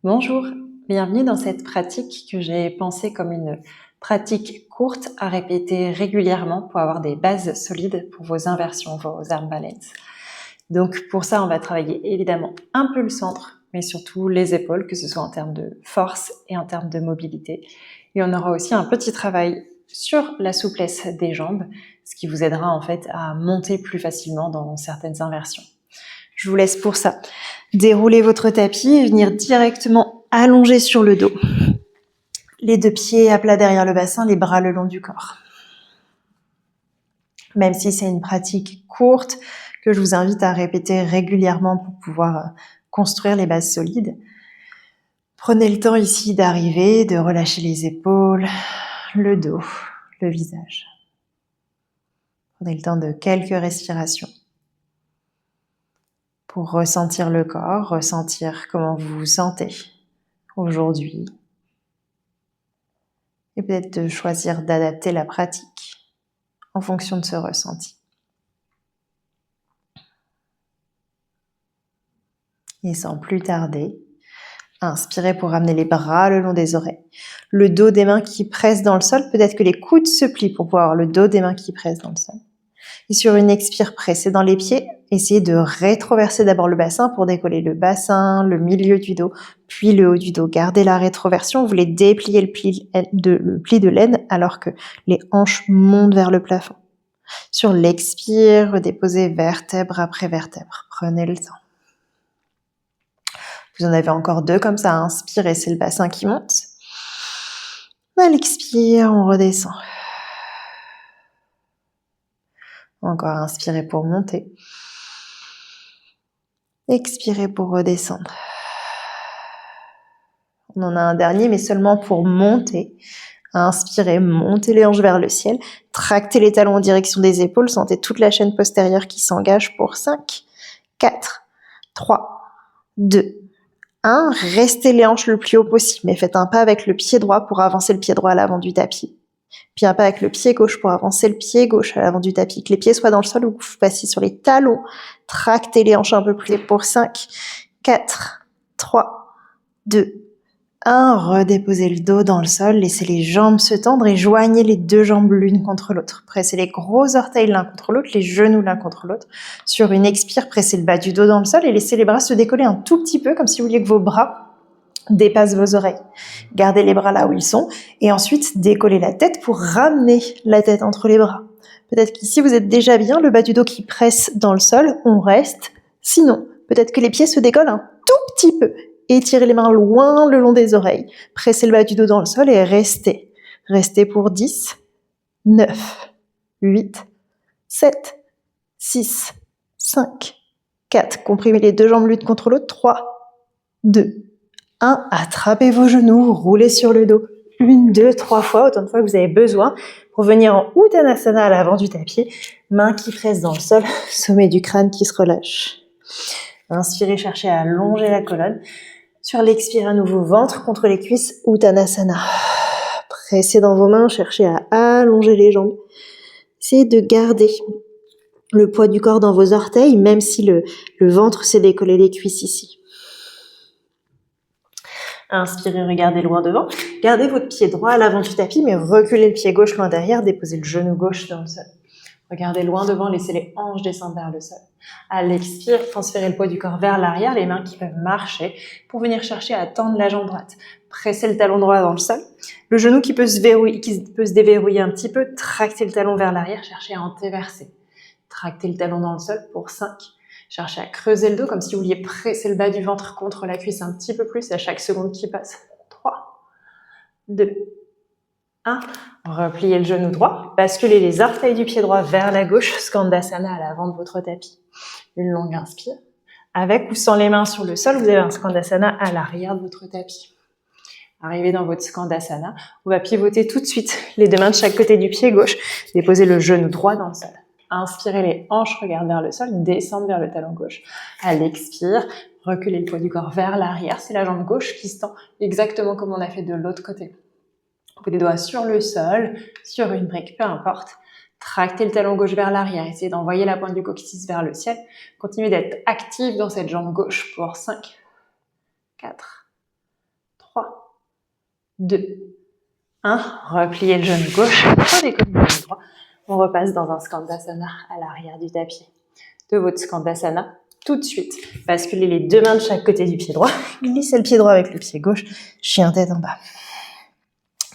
Bonjour, bienvenue dans cette pratique que j'ai pensée comme une pratique courte à répéter régulièrement pour avoir des bases solides pour vos inversions, vos arm balance. Donc pour ça, on va travailler évidemment un peu le centre, mais surtout les épaules, que ce soit en termes de force et en termes de mobilité. Et on aura aussi un petit travail sur la souplesse des jambes, ce qui vous aidera en fait à monter plus facilement dans certaines inversions. Je vous laisse pour ça dérouler votre tapis et venir directement allonger sur le dos. Les deux pieds à plat derrière le bassin, les bras le long du corps. Même si c'est une pratique courte que je vous invite à répéter régulièrement pour pouvoir construire les bases solides, prenez le temps ici d'arriver, de relâcher les épaules, le dos, le visage. Prenez le temps de quelques respirations pour ressentir le corps, ressentir comment vous vous sentez aujourd'hui. Et peut-être de choisir d'adapter la pratique en fonction de ce ressenti. Et sans plus tarder, inspirez pour ramener les bras le long des oreilles. Le dos des mains qui pressent dans le sol, peut-être que les coudes se plient pour pouvoir avoir le dos des mains qui pressent dans le sol. Et sur une expire, pressez dans les pieds. Essayez de rétroverser d'abord le bassin pour décoller le bassin, le milieu du dos, puis le haut du dos. Gardez la rétroversion. Vous voulez déplier le pli de l'aine alors que les hanches montent vers le plafond. Sur l'expire, redéposez vertèbre après vertèbre. Prenez le temps. Vous en avez encore deux comme ça. Inspirez, c'est le bassin qui monte. À l'expire, on redescend. Encore inspirez pour monter. Expirez pour redescendre. On en a un dernier, mais seulement pour monter. Inspirez, montez les hanches vers le ciel. Tractez les talons en direction des épaules. Sentez toute la chaîne postérieure qui s'engage pour 5, 4, 3, 2, 1. Restez les hanches le plus haut possible, mais faites un pas avec le pied droit pour avancer le pied droit à l'avant du tapis. Puis un pas avec le pied gauche pour avancer le pied gauche à l'avant du tapis. Que les pieds soient dans le sol ou que vous passiez sur les talons. Tractez les hanches un peu plus pour 5, 4, 3, 2, 1. Redéposez le dos dans le sol. Laissez les jambes se tendre et joignez les deux jambes l'une contre l'autre. Pressez les gros orteils l'un contre l'autre, les genoux l'un contre l'autre. Sur une expire, pressez le bas du dos dans le sol et laissez les bras se décoller un tout petit peu comme si vous vouliez que vos bras dépassent vos oreilles. Gardez les bras là où ils sont et ensuite décollez la tête pour ramener la tête entre les bras. Peut-être qu'ici vous êtes déjà bien, le bas du dos qui presse dans le sol, on reste. Sinon, peut-être que les pieds se décollent un tout petit peu. Étirez les mains loin le long des oreilles. Pressez le bas du dos dans le sol et restez. Restez pour 10, 9, 8, 7, 6, 5, 4. Comprimez les deux jambes l'une contre l'autre. 3, 2, 1. Attrapez vos genoux, roulez sur le dos. 1, 2, 3 fois, autant de fois que vous avez besoin pour venir en Uttanasana à l'avant du tapis. Mains qui pressent dans le sol, sommet du crâne qui se relâche. Inspirez, cherchez à allonger la colonne. Sur l'expire, à nouveau, ventre contre les cuisses, Uttanasana. Pressez dans vos mains, cherchez à allonger les jambes. Essayez de garder le poids du corps dans vos orteils, même si le ventre s'est décollé des cuisses ici. Inspirez, regardez loin devant. Gardez votre pied droit à l'avant du tapis, mais reculez le pied gauche loin derrière, déposez le genou gauche dans le sol. Regardez loin devant, laissez les hanches descendre vers le sol. À l'expire, transférez le poids du corps vers l'arrière, les mains qui peuvent marcher pour venir chercher à tendre la jambe droite. Pressez le talon droit dans le sol. Le genou qui peut se déverrouiller un petit peu, tractez le talon vers l'arrière, cherchez à antéverser. Tractez le talon dans le sol pour 5. Cherchez à creuser le dos comme si vous vouliez presser le bas du ventre contre la cuisse un petit peu plus à chaque seconde qui passe. 3, 2, 1. Repliez le genou droit. Basculez les orteils du pied droit vers la gauche. Skandasana à l'avant de votre tapis. Une longue inspire. Avec ou sans les mains sur le sol, vous avez un Skandasana à l'arrière de votre tapis. Arrivez dans votre Skandasana. On va pivoter tout de suite les deux mains de chaque côté du pied gauche. Déposez le genou droit dans le sol. Inspirez les hanches, regardez vers le sol, descendez vers le talon gauche. À l'expire, reculez le poids du corps vers l'arrière. C'est la jambe gauche qui se tend exactement comme on a fait de l'autre côté. Vous les doigts sur le sol, sur une brique, peu importe. Tractez le talon gauche vers l'arrière. Essayez d'envoyer la pointe du coccyx vers le ciel. Continuez d'être actif dans cette jambe gauche pour 5, 4, 2, 1. Repliez le genou gauche, redécollez le genou droit. On repasse dans un Skandasana à l'arrière du tapis. De votre Skandasana, tout de suite, basculez les deux mains de chaque côté du pied droit. Glissez le pied droit avec le pied gauche. Chien tête en bas.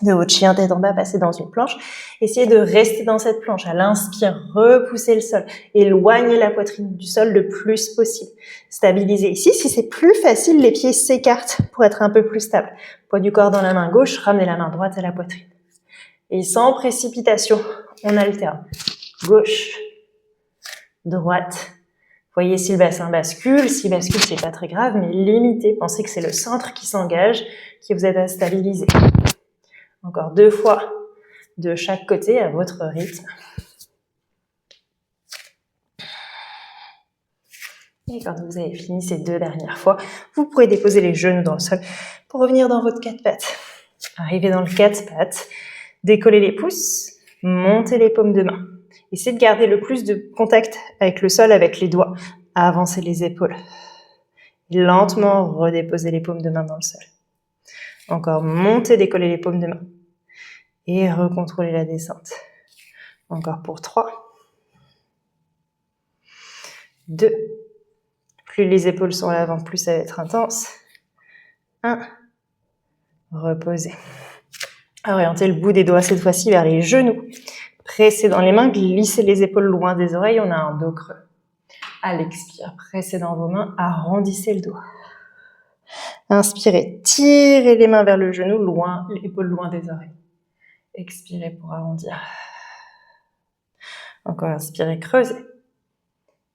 De votre chien tête en bas, passez dans une planche. Essayez de rester dans cette planche. À l'inspire, repoussez le sol. Éloignez la poitrine du sol le plus possible. Stabilisez ici. Si c'est plus facile, les pieds s'écartent pour être un peu plus stable. Poids du corps dans la main gauche, ramenez la main droite à la poitrine. Et sans précipitation, on alterne. Gauche, droite. Voyez si le bassin bascule. S'il bascule, c'est pas très grave, mais limitez. Pensez que c'est le centre qui s'engage, qui vous aide à stabiliser. Encore 2 fois de chaque côté à votre rythme. Et quand vous avez fini ces 2 dernières fois, vous pourrez déposer les genoux dans le sol pour revenir dans votre 4 pattes. Arrivez dans le 4 pattes, décollez les pouces, montez les paumes de main. Essayez de garder le plus de contact avec le sol, avec les doigts. Avancez les épaules. Lentement, redéposez les paumes de main dans le sol. Encore, montez, décollez les paumes de main. Et recontrôlez la descente. Encore pour 3. 2. Plus les épaules sont à l'avant, plus ça va être intense. 1. Reposez. Orientez le bout des doigts cette fois-ci vers les genoux. Pressez dans les mains, glissez les épaules loin des oreilles, on a un dos creux. À l'expire, pressez dans vos mains, arrondissez le dos. Inspirez, tirez les mains vers le genou, loin, l'épaule loin des oreilles. Expirez pour arrondir. Encore inspirez, creusez.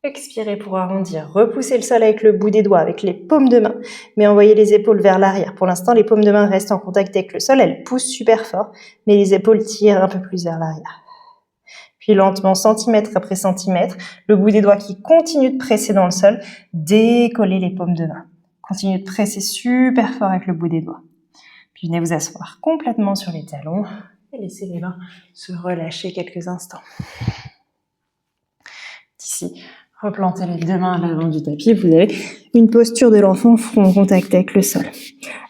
Expirez pour arrondir. Repoussez le sol avec le bout des doigts, avec les paumes de main, mais envoyez les épaules vers l'arrière. Pour l'instant, les paumes de main restent en contact avec le sol, elles poussent super fort, mais les épaules tirent un peu plus vers l'arrière. Puis lentement, centimètre après centimètre, le bout des doigts qui continue de presser dans le sol, décollez les paumes de main. Continuez de presser super fort avec le bout des doigts. Puis venez vous asseoir complètement sur les talons et laissez les mains se relâcher quelques instants. D'ici, replantez les 2 mains à l'avant du tapis. Vous avez une posture de l'enfant, front en contact avec le sol.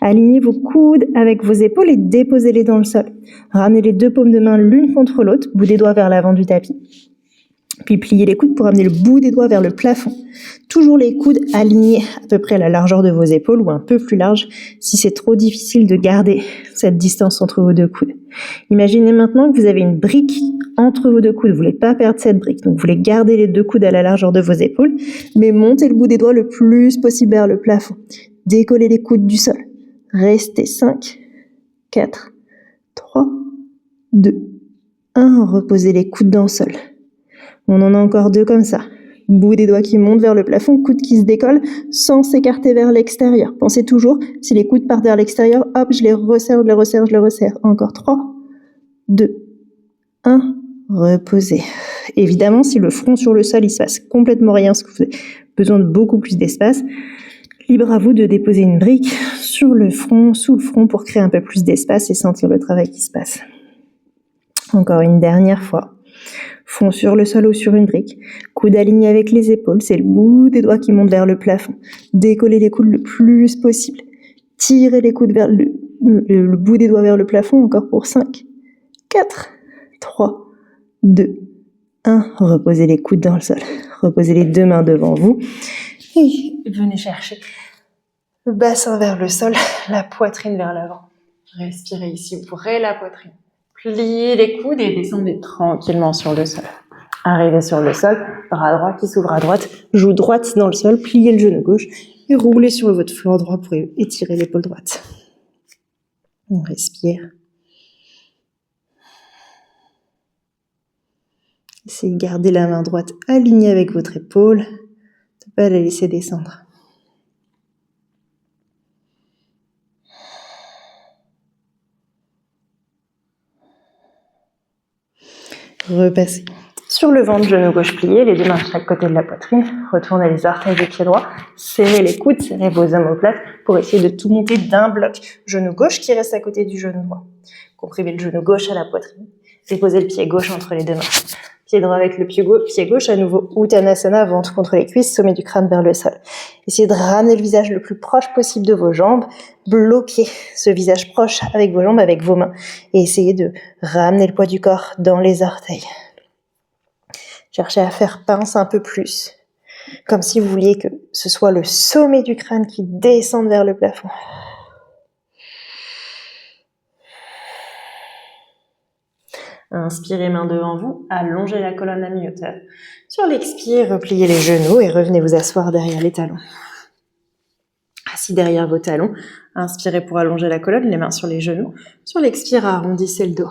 Alignez vos coudes avec vos épaules et déposez-les dans le sol. Ramenez les 2 paumes de main l'une contre l'autre, bout des doigts vers l'avant du tapis. Puis pliez les coudes pour amener le bout des doigts vers le plafond. Toujours les coudes alignés à peu près à la largeur de vos épaules ou un peu plus large si c'est trop difficile de garder cette distance entre vos 2 coudes. Imaginez maintenant que vous avez une brique entre vos 2 coudes. Vous voulez pas perdre cette brique. Donc vous voulez garder les 2 coudes à la largeur de vos épaules, mais montez le bout des doigts le plus possible vers le plafond. Décollez les coudes du sol. Restez 5, 4, 3, 2, 1. Reposez les coudes dans le sol. On en a encore 2 comme ça. Bout des doigts qui montent vers le plafond, coudes qui se décollent sans s'écarter vers l'extérieur. Pensez toujours, si les coudes partent vers l'extérieur, hop, je les resserre, je les resserre, je les resserre. Encore 3, 2, 1. Reposez. Évidemment, si le front sur le sol, il se passe complètement rien, parce que vous avez besoin de beaucoup plus d'espace, libre à vous de déposer une brique sur le front, sous le front, pour créer un peu plus d'espace et sentir le travail qui se passe. Encore une dernière fois. Front sur le sol ou sur une brique. Coude aligné avec les épaules. C'est le bout des doigts qui monte vers le plafond. Décollez les coudes le plus possible. Tirez les coudes vers le bout des doigts vers le plafond. Encore pour 5, 4, 3, 2, 1. Reposez les coudes dans le sol. Reposez les 2 mains devant vous. Et venez chercher le bassin vers le sol, la poitrine vers l'avant. Respirez ici, ouvrez la poitrine. Pliez les coudes et descendez tranquillement sur le sol. Arrivez sur le sol, bras droit qui s'ouvre à droite, joue droite dans le sol, pliez le genou gauche et roulez sur votre flanc droit pour étirer l'épaule droite. On respire. Essayez de garder la main droite alignée avec votre épaule, de ne pas la laisser descendre. Repassez sur le ventre, genou gauche plié, les 2 mains de chaque côté de la poitrine. Retournez les orteils du pied droit, serrez les coudes, serrez vos omoplates pour essayer de tout monter d'un bloc. Genou gauche qui reste à côté du genou droit. Comprimez le genou gauche à la poitrine. Déposez le pied gauche entre les 2 mains. Pied droit avec le pied gauche, à nouveau Uttanasana, ventre contre les cuisses, sommet du crâne vers le sol. Essayez de ramener le visage le plus proche possible de vos jambes, bloquez ce visage proche avec vos jambes, avec vos mains, et essayez de ramener le poids du corps dans les orteils. Cherchez à faire pince un peu plus, comme si vous vouliez que ce soit le sommet du crâne qui descende vers le plafond. Inspirez, main devant vous, allongez la colonne à mi-hauteur. Sur l'expire, repliez les genoux et revenez vous asseoir derrière les talons. Assis derrière vos talons, inspirez pour allonger la colonne, les mains sur les genoux. Sur l'expire, arrondissez le dos.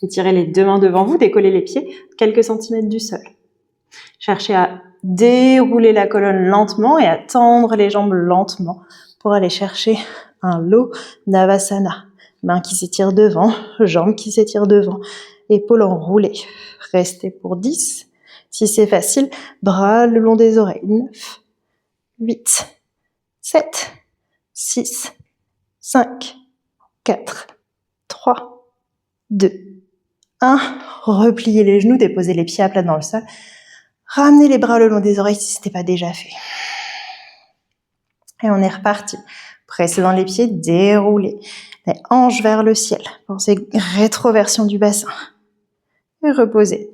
Étirez les deux mains devant vous, décollez les pieds quelques centimètres du sol. Cherchez à dérouler la colonne lentement et à tendre les jambes lentement pour aller chercher un Lo Navasana. Mains qui s'étirent devant, jambes qui s'étirent devant, épaules enroulées. Restez pour 10. Si c'est facile, bras le long des oreilles. 9, 8, 7, 6, 5, 4, 3, 2, 1. Repliez les genoux, déposez les pieds à plat dans le sol. Ramenez les bras le long des oreilles si ce n'était pas déjà fait. Et on est reparti. Pressez dans les pieds, déroulez. Les hanches vers le ciel. Pensez rétroversion du bassin. Et reposez.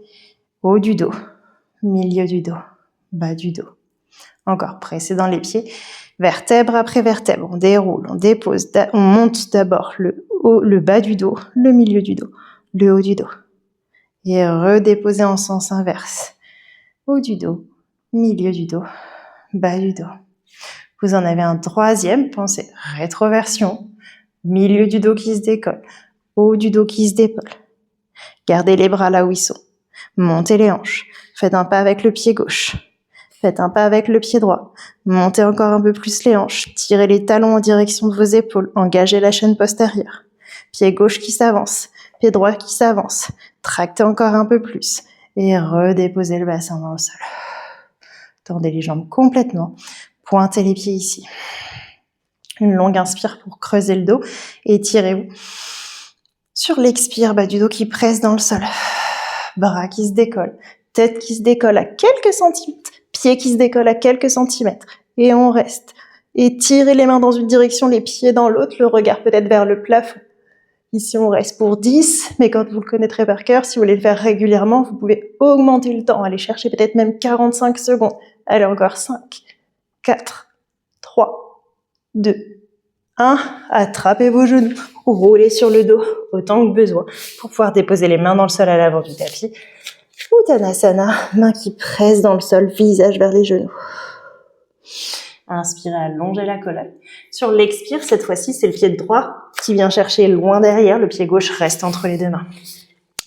Haut du dos, milieu du dos, bas du dos. Encore, pressez dans les pieds. Vertèbre après vertèbre. On déroule, on dépose. On monte d'abord le bas du dos, le milieu du dos, le haut du dos. Et redéposez en sens inverse. Haut du dos, milieu du dos, bas du dos. Vous en avez un troisième, pensez rétroversion, milieu du dos qui se décolle, haut du dos qui se décolle. Gardez les bras là où ils sont. Montez les hanches. Faites un pas avec le pied gauche. Faites un pas avec le pied droit. Montez encore un peu plus les hanches. Tirez les talons en direction de vos épaules. Engagez la chaîne postérieure. Pied gauche qui s'avance. Pied droit qui s'avance. Tractez encore un peu plus. Et redéposez le bassin dans le sol. Tendez les jambes complètement. Pointez les pieds ici. Une longue inspire pour creuser le dos. Étirez-vous. Sur l'expire, bas du dos qui presse dans le sol. Bras qui se décollent. Tête qui se décolle à quelques centimètres. Pieds qui se décollent à quelques centimètres. Et on reste. Étirez les mains dans une direction, les pieds dans l'autre, le regard peut-être vers le plafond. Ici, on reste pour 10, mais quand vous le connaîtrez par cœur, si vous voulez le faire régulièrement, vous pouvez augmenter le temps, aller chercher peut-être même 45 secondes. Allez, encore 5, 4, 3, 2, 1. Attrapez vos genoux, roulez sur le dos autant que besoin pour pouvoir déposer les mains dans le sol à l'avant du tapis. Uttanasana, mains qui pressent dans le sol, visage vers les genoux. Inspirez, allongez la colonne. Sur l'expire, cette fois-ci, c'est le pied droit qui vient chercher loin derrière. Le pied gauche reste entre les deux mains.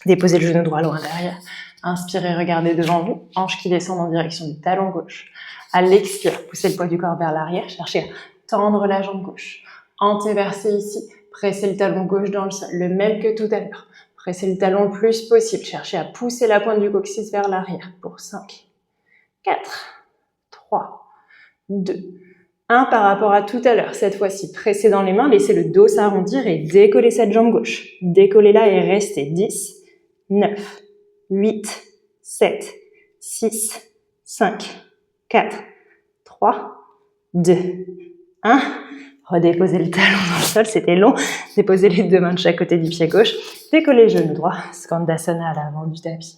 Déposez le genou droit loin derrière. Inspirez, regardez devant vous. Hanches qui descendent en direction du talon gauche. À l'expire, poussez le poids du corps vers l'arrière. Cherchez à tendre la jambe gauche. Antéversez ici. Pressez le talon gauche dans le sol. Le même que tout à l'heure. Pressez le talon le plus possible. Cherchez à pousser la pointe du coccyx vers l'arrière. Pour 5, 4, 3, 2, 1 par rapport à tout à l'heure. Cette fois-ci, pressez dans les mains, laissez le dos s'arrondir et décollez cette jambe gauche. Décollez-la et restez. 10, 9, 8, 7, 6, 5, 4, 3, 2, 1. Redéposez le talon dans le sol, c'était long. Déposez les deux mains de chaque côté du pied gauche. Décollez le genou droit. Skandasana à l'avant du tapis.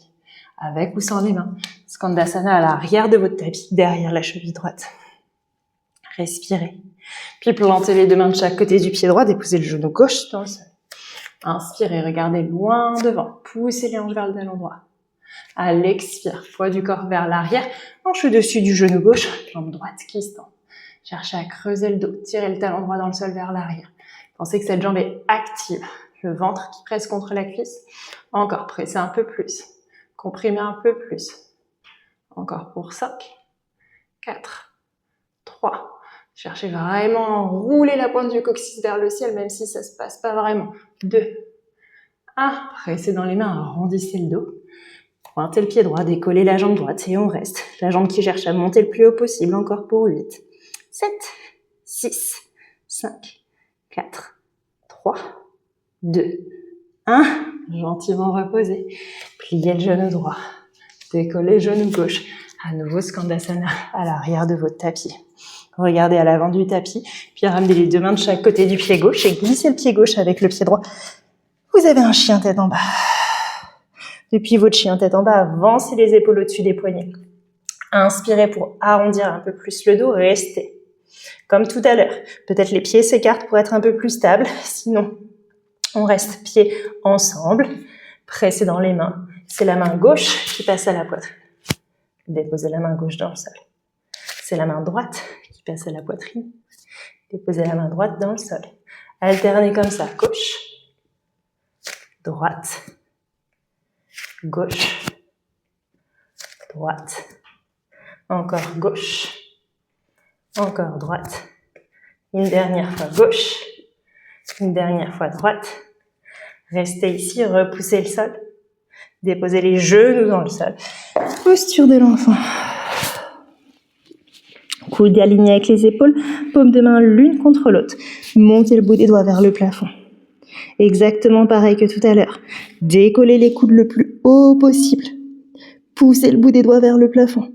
Avec ou sans les mains. Skandasana à l'arrière de votre tapis, derrière la cheville droite. Respirez. Puis plantez les deux mains de chaque côté du pied droit. Déposez le genou gauche dans le sol. Inspirez, regardez loin devant. Poussez les hanches vers le talon droit. À l'expire, poids du corps vers l'arrière. Hanche au-dessus du genou gauche. Jambe droite qui se tend. Cherchez à creuser le dos. Tirez le talon droit dans le sol vers l'arrière. Pensez que cette jambe est active. Le ventre qui presse contre la cuisse. Encore, pressez un peu plus. Comprimez un peu plus. Encore pour 5, 4, 3. Cherchez vraiment à enrouler la pointe du coccyx vers le ciel, même si ça ne se passe pas vraiment. 2, 1. Pressez dans les mains, arrondissez le dos. Pointez le pied droit, décollez la jambe droite et on reste. La jambe qui cherche à monter le plus haut possible, encore pour 8, 7, 6, 5, 4, 3, 2, 1. Gentiment reposez. pliez le genou droit, décollez le genou gauche. À nouveau, Skandasana à l'arrière de votre tapis. Regardez à l'avant du tapis, puis ramenez les deux mains de chaque côté du pied gauche et glissez le pied gauche avec le pied droit. Vous avez un chien tête en bas. Depuis votre chien tête en bas, avancez les épaules au-dessus des poignets. Inspirez pour arrondir un peu plus le dos, restez. Comme tout à l'heure, peut-être les pieds s'écartent pour être un peu plus stables, sinon on reste pieds ensemble, pressés dans les mains. C'est la main gauche qui passe à la poitrine. Déposez la main gauche dans le sol. C'est la main droite qui passe à la poitrine. Déposez la main droite dans le sol. Alternez comme ça, gauche, droite, gauche, droite, encore gauche, encore droite, une dernière fois gauche, une dernière fois droite. Restez ici, repoussez le sol, déposez les genoux dans le sol. Posture de l'enfant. Coudes alignés avec les épaules, paumes de main l'une contre l'autre. Montez le bout des doigts vers le plafond. Exactement pareil que tout à l'heure. Décollez les coudes le plus haut possible. Poussez le bout des doigts vers le plafond.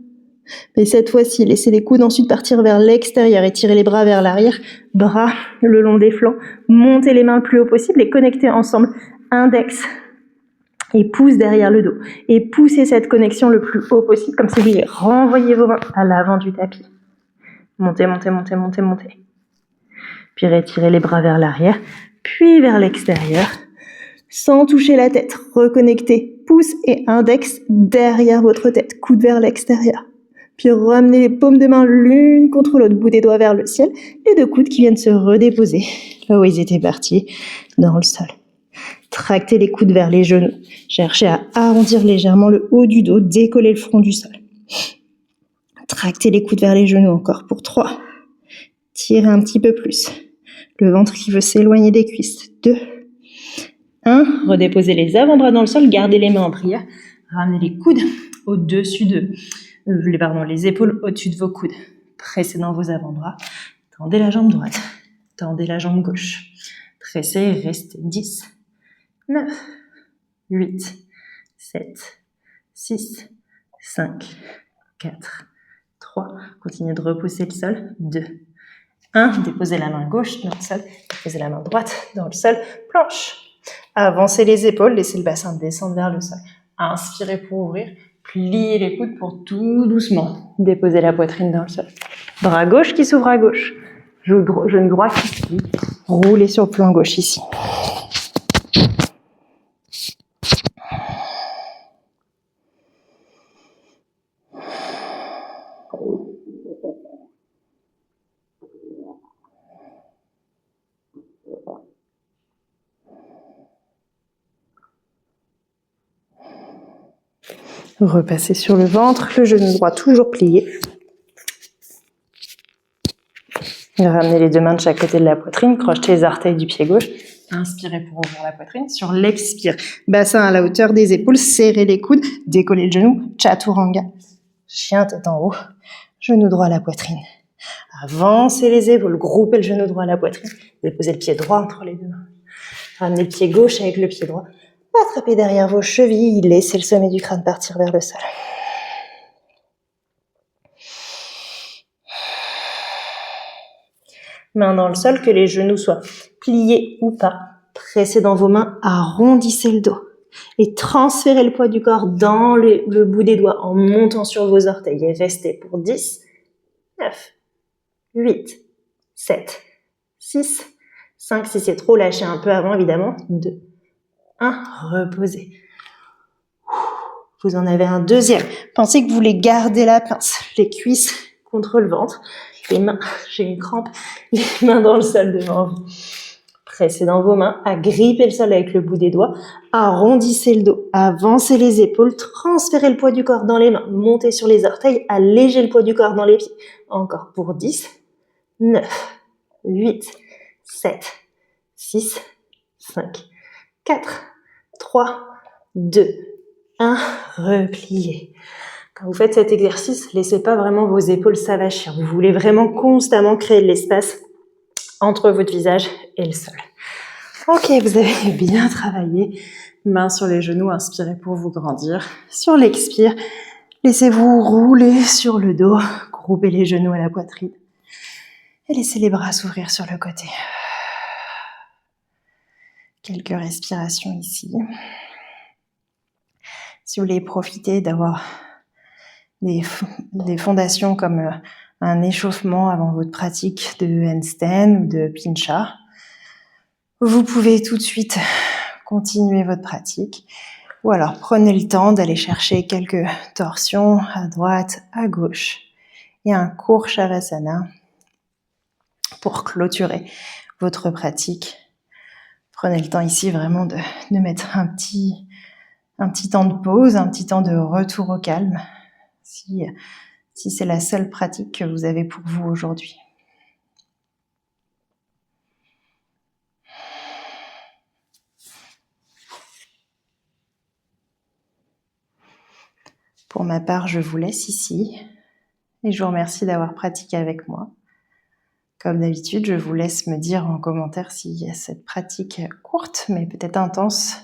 Mais cette fois-ci, laissez les coudes ensuite partir vers l'extérieur et tirez les bras vers l'arrière. Bras le long des flancs. Montez les mains le plus haut possible et connectez ensemble. Index et pouce derrière le dos. Et poussez cette connexion le plus haut possible, comme si vous renvoyez vos mains à l'avant du tapis. Montez, montez, montez, montez, montez. Puis retirez les bras vers l'arrière, puis vers l'extérieur, sans toucher la tête. Reconnectez pouce et index derrière votre tête, coude vers l'extérieur. Puis ramenez les paumes de main l'une contre l'autre, bout des doigts vers le ciel, les deux coudes qui viennent se redéposer, là où ils étaient partis, dans le sol. Tractez les coudes vers les genoux. Cherchez à arrondir légèrement le haut du dos, décoller le front du sol. Tractez les coudes vers les genoux encore pour 3. Tirez un petit peu plus. Le ventre qui veut s'éloigner des cuisses. 2. 1. Redéposez les avant-bras dans le sol. Gardez les mains en prière. Ramenez les coudes au-dessus les épaules au-dessus de vos coudes. Pressez dans vos avant-bras. Tendez la jambe droite. Tendez la jambe gauche. Pressez et restez. 10. 9. 8. 7. 6. 5. 4. 3. Continuez de repousser le sol. 2. 1. Déposez la main gauche dans le sol. Déposez la main droite dans le sol. Planche. Avancez les épaules. Laissez le bassin descendre vers le sol. Inspirez pour ouvrir. Pliez les coudes pour tout doucement. Déposez la poitrine dans le sol. Bras gauche qui s'ouvre à gauche. Genou droit qui se plie. Roulez sur le flanc gauche ici. Repassez sur le ventre, le genou droit toujours plié. Ramenez les deux mains de chaque côté de la poitrine, crochetez les orteils du pied gauche. Inspirez pour ouvrir la poitrine. Sur l'expire, bassin à la hauteur des épaules, serrez les coudes, décollez le genou, chaturanga. Chien tête en haut, genou droit à la poitrine. Avancez les épaules, groupez le genou droit à la poitrine. Déposez le pied droit entre les deux mains. Ramenez le pied gauche avec le pied droit. Attrapez derrière vos chevilles, laissez le sommet du crâne partir vers le sol. Main dans le sol, que les genoux soient pliés ou pas. Pressez dans vos mains, arrondissez le dos. Et transférez le poids du corps dans le bout des doigts en montant sur vos orteils. Et restez pour 10, 9, 8, 7, 6, 5, si c'est trop, lâchez un peu avant évidemment. 2, 1, reposez. Vous en avez un deuxième. Pensez que vous voulez garder la pince, les cuisses contre le ventre, les mains, j'ai une crampe, les mains dans le sol devant vous. Pressez dans vos mains, agrippez le sol avec le bout des doigts, arrondissez le dos, avancez les épaules, transférez le poids du corps dans les mains, montez sur les orteils, allégez le poids du corps dans les pieds. Encore pour 10, 9, 8, 7, 6, 5, 4, 3, 2, 1, repliez. Quand vous faites cet exercice, laissez pas vraiment vos épaules s'avachir. Vous voulez vraiment constamment créer de l'espace entre votre visage et le sol. Ok, vous avez bien travaillé. Mains sur les genoux, inspirez pour vous grandir. Sur l'expire, laissez-vous rouler sur le dos, groupez les genoux à la poitrine. Et laissez les bras s'ouvrir sur le côté. Quelques respirations ici. Si vous voulez profiter d'avoir des fondations comme un échauffement avant votre pratique de handstand ou de pincha, vous pouvez tout de suite continuer votre pratique. Ou alors prenez le temps d'aller chercher quelques torsions à droite, à gauche et un court Shavasana pour clôturer votre pratique. Prenez le temps ici vraiment de mettre un petit temps de pause, un petit temps de retour au calme, si c'est la seule pratique que vous avez pour vous aujourd'hui. Pour ma part, je vous laisse ici et je vous remercie d'avoir pratiqué avec moi. Comme d'habitude, je vous laisse me dire en commentaire si cette pratique courte, mais peut-être intense,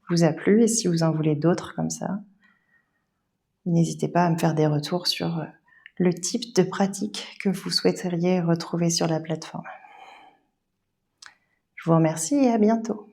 vous a plu et si vous en voulez d'autres comme ça. N'hésitez pas à me faire des retours sur le type de pratique que vous souhaiteriez retrouver sur la plateforme. Je vous remercie et à bientôt.